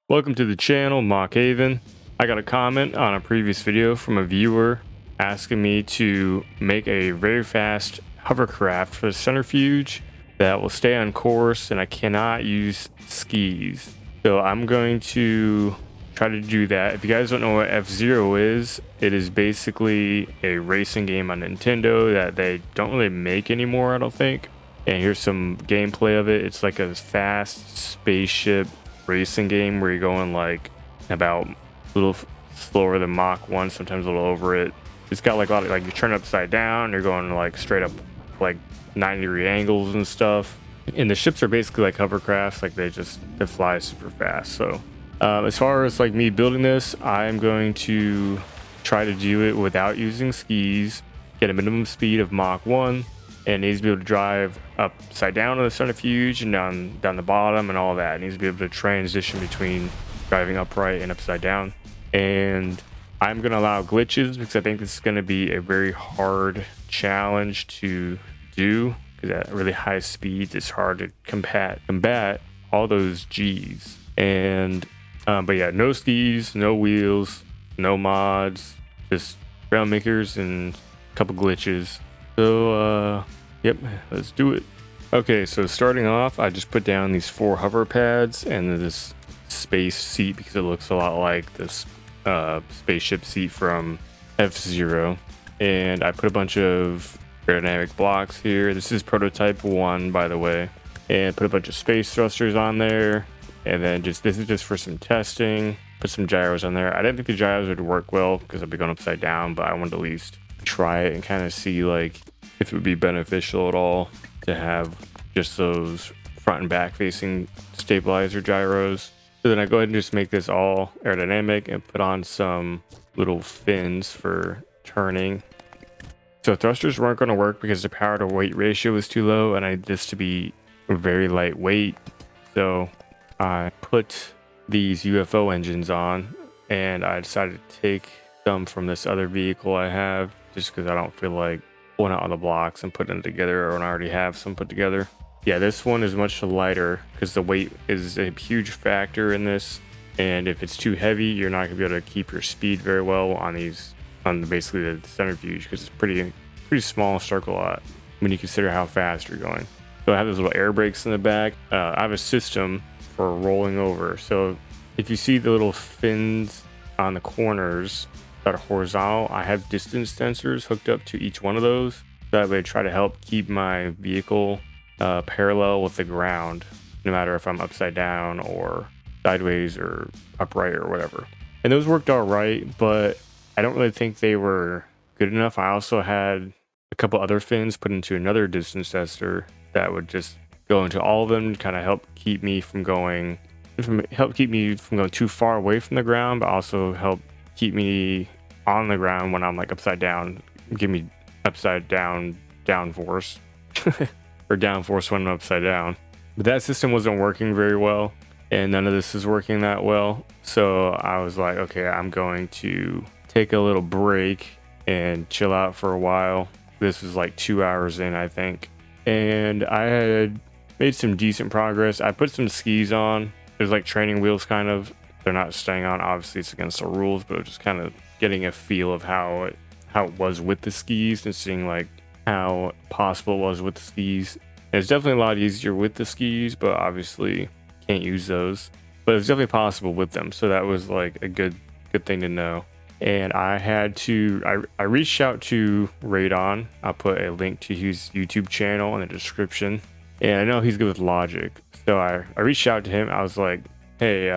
Welcome to the channel, MachHaven. I got a comment on a previous video from a viewer asking me to make a very fast hovercraft for the Centrifuge that will stay on course, and I cannot use skis. So I'm going to try to do that. If you guys don't know what F-Zero is, it is basically a racing game on Nintendo that they don't really make anymore, I don't think. And here's some gameplay of it. It's like a fast spaceship racing game where you're going like about a little slower than Mach 1, sometimes a little over it. It's got like a lot of, like, you turn upside down, you're going like straight up like 90-degree angles and stuff. And the ships are basically like hovercrafts, like they fly super fast. So as far as like me building this, I'm going to try to do it without using skis, get a minimum speed of Mach 1, and needs to be able to drive upside down on the Centrifuge and down the bottom and all that. It needs to be able to transition between driving upright and upside down. And I'm going to allow glitches because I think this is going to be a very hard challenge to do, because at really high speeds it's hard to combat all those G's. And but yeah, no skis, no wheels, no mods, just Trailmakers and a couple glitches. So yep, let's do it. Okay, so starting off, I just put down these 4 hover pads and this space seat because it looks a lot like this spaceship seat from F-Zero. And I put a bunch of aerodynamic blocks here. This is prototype 1, by the way. And put a bunch of space thrusters on there. And then this is just for some testing. Put some gyros on there. I didn't think the gyros would work well because I'd be going upside down, but I wanted to at least try it and kind of see like if it would be beneficial at all to have just those front and back facing stabilizer gyros. So then I go ahead and just make this all aerodynamic and put on some little fins for turning. So thrusters weren't going to work because the power to weight ratio was too low, and I need this to be very lightweight. So I put these UFO engines on, and I decided to take some from this other vehicle I have just because I don't feel like pulling out all the blocks and putting them together, or I already have some put together. Yeah, this one is much lighter because the weight is a huge factor in this, and if it's too heavy, you're not gonna be able to keep your speed very well on basically the Centrifuge, because it's pretty small circle lot when you consider how fast you're going. So I have those little air brakes in the back. I have a system for rolling over. So if you see the little fins on the corners that are horizontal, I have distance sensors hooked up to each one of those. That way I try to help keep my vehicle parallel with the ground, no matter if I'm upside down or sideways or upright or whatever. And those worked all right, but I don't really think they were good enough. I also had a couple other fins put into another distance sensor that would just go into all of them to kind of help keep me from going too far away from the ground, but also help keep me on the ground when I'm like upside down, give me upside down downforce or downforce when I'm upside down. But that system wasn't working very well, and none of this is working that well. So I was like, okay, I'm going to take a little break and chill out for a while. This was like 2 hours in, I think, and I had made some decent progress. I put some skis on. There's like training wheels, kind of. They're not staying on, obviously it's against the rules, but just kind of getting a feel of how it was with the skis and seeing like how possible it was with the skis. And it's definitely a lot easier with the skis, but obviously can't use those. But it's definitely possible with them, so that was like a good thing to know. And I reached out to Radon. I'll put a link to his YouTube channel in the description. And I know he's good with logic. So I reached out to him. I was like, hey,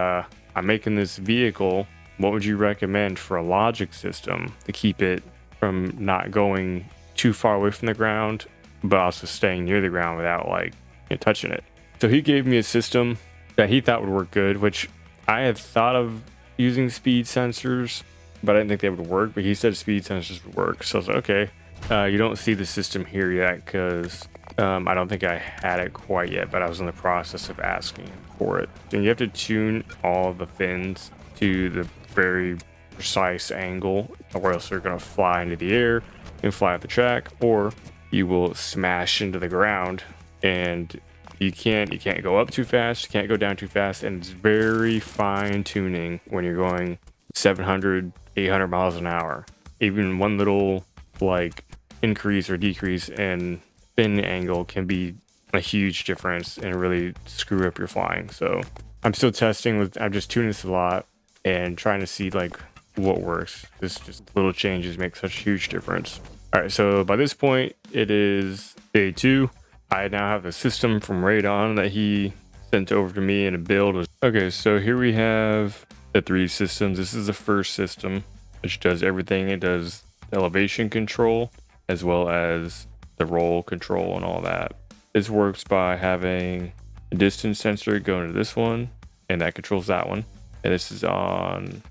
I'm making this vehicle. What would you recommend for a logic system to keep it from not going too far away from the ground, but also staying near the ground without like touching it? So he gave me a system that he thought would work good, which I had thought of using speed sensors, but I didn't think they would work. But he said speed sensors would work. So I was like, okay. You don't see the system here yet because I don't think I had it quite yet, but I was in the process of asking for it. And you have to tune all the fins to the very precise angle, or else they're going to fly into the air and fly off the track, or you will smash into the ground and You can't go up too fast, you can't go down too fast, and it's very fine tuning when you're going 700, 800 miles an hour. Even one little like increase or decrease in spin angle can be a huge difference and really screw up your flying. So I'm still testing with, I'm just tuning this a lot and trying to see like what works. This just little changes make such a huge difference. All right, so by this point it is day 2. I now have a system from Radon that he sent over to me in a build. Okay, so here we have the 3 systems. This is the first system, which does everything. It does elevation control as well as the roll control and all that. This works by having a distance sensor go into this one, and that controls that one. And this is on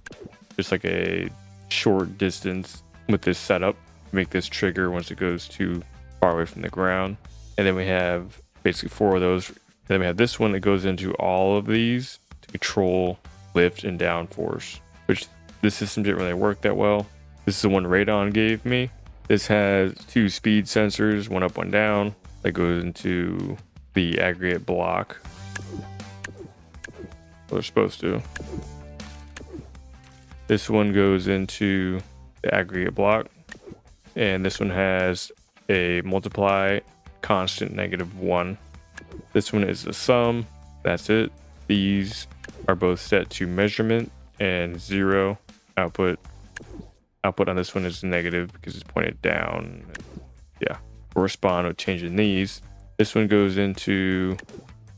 just like a short distance with this setup to make this trigger once it goes too far away from the ground. And then we have basically 4 of those. And then we have this one that goes into all of these to control lift and downforce, which this system didn't really work that well. This is the one Radon gave me. This has 2 speed sensors, one up, one down, that goes into the aggregate block. What they're supposed to. This one goes into the aggregate block, and this one has a multiply constant -1. This one is the sum. That's it. These are both set to measurement and 0. Output on this one is negative because it's pointed down. Yeah, correspond with changing these. This one goes into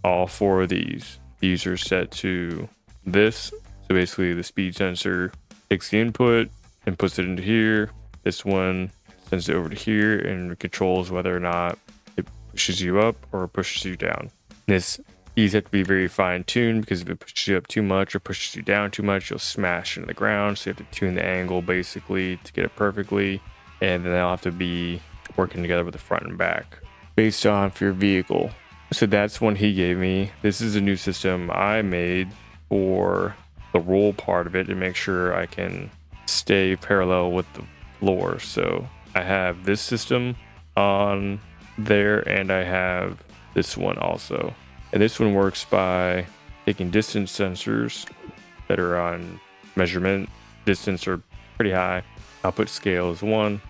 all 4 of these. These are set to this. So basically the speed sensor takes the input and puts it into here. This one sends it over to here and controls whether or not it pushes you up or pushes you down. These have to be very fine tuned, because if it pushes you up too much or pushes you down too much, you'll smash into the ground. So you have to tune the angle basically to get it perfectly. And then they'll have to be working together with the front and back based on for your vehicle. So that's one he gave me. This is a new system I made for the roll part of it to make sure I can stay parallel with the floor. So I have this system on there, and I have this one also. And this one works by taking distance sensors that are on measurement. Distance are pretty high. Output scale is 1.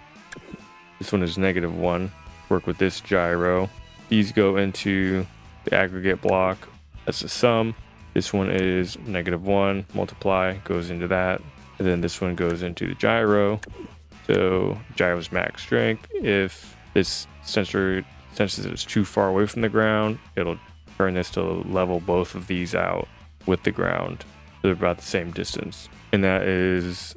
This one is -1. Work with this gyro. These go into the aggregate block. That's the sum. This one is -1. Multiply goes into that. And then this one goes into the gyro. So gyro's max strength. If this sensor senses it's too far away from the ground, it'll turn this to level both of these out with the ground. They're about the same distance. And that is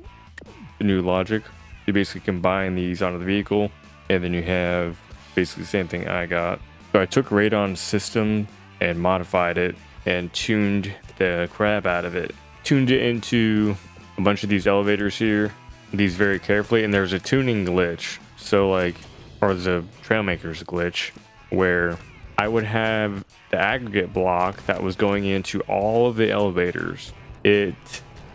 the new logic. You basically combine these onto the vehicle, and then you have basically the same thing I got. So I took Radon's system and modified it and tuned the crap out of it. Tuned it into a bunch of these elevators here, these very carefully, and there's a tuning glitch. So like, or there's a Trailmakers glitch where I would have the aggregate block that was going into all of the elevators. It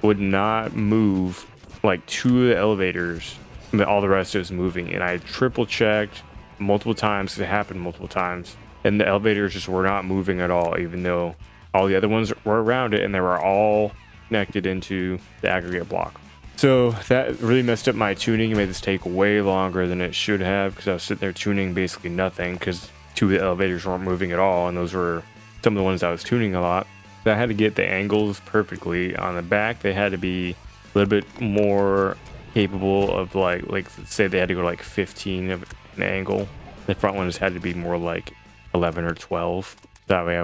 would not move like 2 of the elevators, but all the rest is moving. And I triple checked multiple times. It happened multiple times, and the elevators just were not moving at all, even though all the other ones were around it and they were all connected into the aggregate block. So that really messed up my tuning. It made this take way longer than it should have, because I was sitting there tuning basically nothing, because 2 of the elevators weren't moving at all, and those were some of the ones I was tuning a lot. I had to get the angles perfectly. On the back, they had to be a little bit more capable of like say they had to go to like 15 of an angle. The front ones had to be more like 11 or 12. That way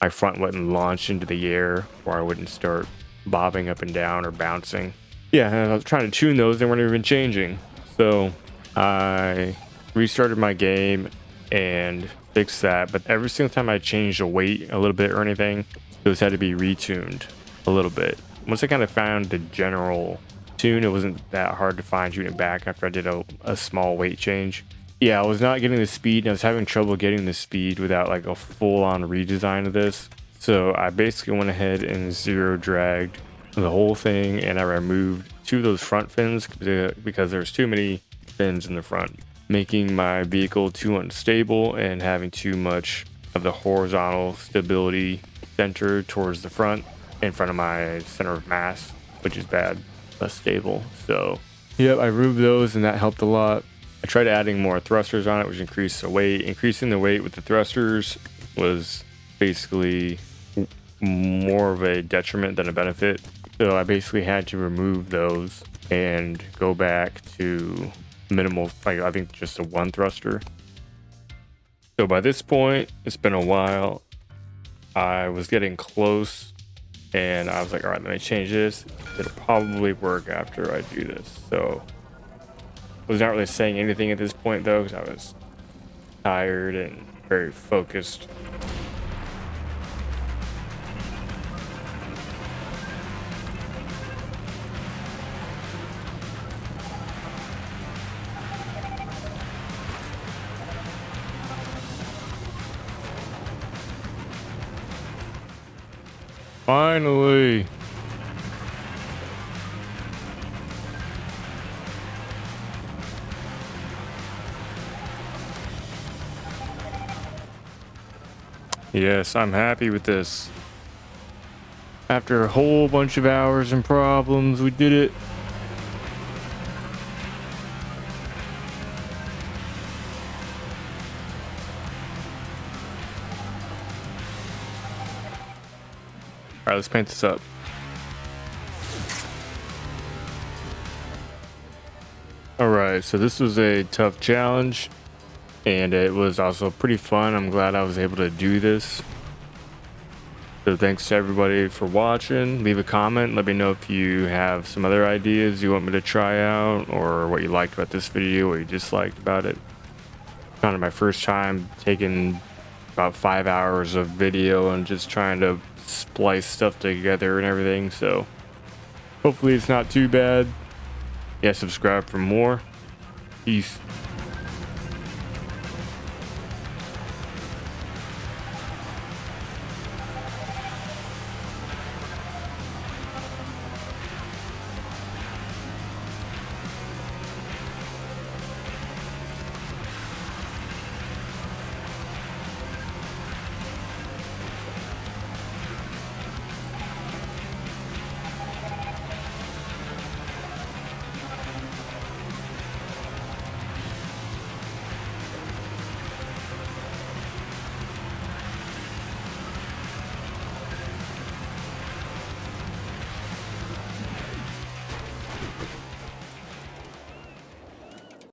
my front wouldn't launch into the air, or I wouldn't start bobbing up and down or bouncing. Yeah, and I was trying to tune those, they weren't even changing. So I restarted my game and fixed that, but every single time I changed the weight a little bit or anything, those had to be retuned a little bit. Once I kind of found the general tune, it wasn't that hard to fine tune it back after I did a small weight change. Yeah, I was not getting the speed, and I was having trouble getting the speed without like a full-on redesign of this. So I basically went ahead and zero dragged the whole thing, and I removed 2 of those front fins because there's too many fins in the front, making my vehicle too unstable and having too much of the horizontal stability center towards the front, in front of my center of mass, which is bad, less stable. So yep, I removed those and that helped a lot. I tried adding more thrusters on it, which increased the weight. Increasing the weight with the thrusters was basically more of a detriment than a benefit. So I basically had to remove those and go back to minimal, like I think just a one thruster. So by this point, it's been a while. I was getting close and I was like, all right, let me change this. It'll probably work after I do this. So I was not really saying anything at this point though, because I was tired and very focused. Finally. Yes, I'm happy with this. After a whole bunch of hours and problems, we did it. All right, let's paint this up. All right, so this was a tough challenge and it was also pretty fun. I'm glad I was able to do this. So thanks to everybody for watching. Leave a comment. Let me know if you have some other ideas you want me to try out, or what you liked about this video, what you disliked about it. Kind of my first time taking about 5 hours of video and just trying to splice stuff together and everything, so hopefully it's not too bad. Yeah, subscribe for more. Peace.